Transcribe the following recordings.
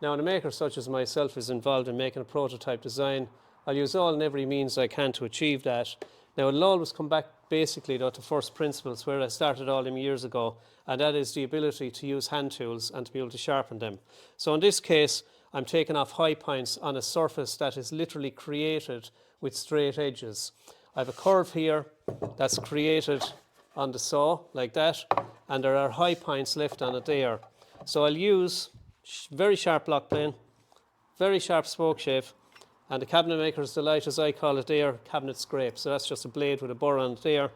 Now, when a maker such as myself is involved in making a prototype design, I'll use all and every means I can to achieve that. Now, it'll always come back basically though to first principles, where I started all them years ago, and that is the ability to use hand tools and to be able to sharpen them. So in this case, I'm taking off high points on a surface that is literally created with straight edges. I have a curve here that's created on the saw like that, and there are high points left on it there. So I'll use very sharp block plane, very sharp spoke shave, and the cabinet maker's delight, as I call it there, cabinet scrape. So that's just a blade with a burr on it there.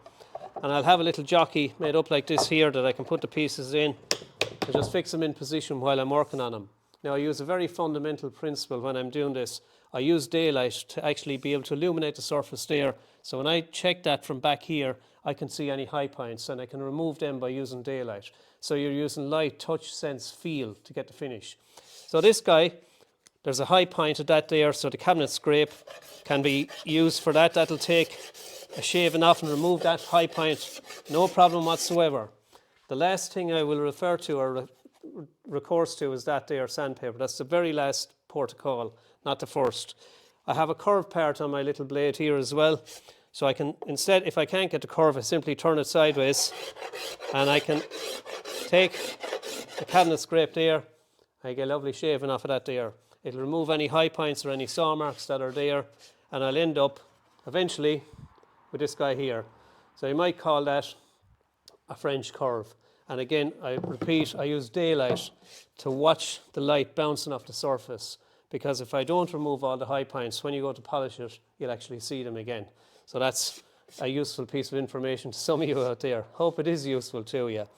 And I'll have a little jockey made up like this here that I can put the pieces in and just fix them in position while I'm working on them. Now, I use a very fundamental principle when I'm doing this. I use daylight to actually be able to illuminate the surface there. So when I check that from back here, I can see any high points and I can remove them by using daylight. So you're using light, touch, sense, feel to get the finish. So this guy, there's a high point at that there, so the cabinet scrape can be used for that. That'll take a shaving off and remove that high point, no problem whatsoever. The last thing I will refer to or recourse to is that there sandpaper. That's the very last port of call, not the first. I have a curved part on my little blade here as well, so I can, instead, if I can't get the curve, I simply turn it sideways and I can take the cabinet scrape there. I get a lovely shaving off of that there. It'll remove any high points or any saw marks that are there, and I'll end up eventually with this guy here. So you might call that a French curve. And again, I repeat, I use daylight to watch the light bouncing off the surface, because if I don't remove all the high points, when you go to polish it, you'll actually see them again. So that's a useful piece of information to some of you out there. Hope it is useful to you.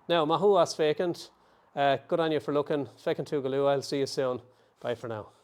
Now, Mahuas vacant. Good on you for looking. Fecin tú go luath. I'll see you soon. Bye for now.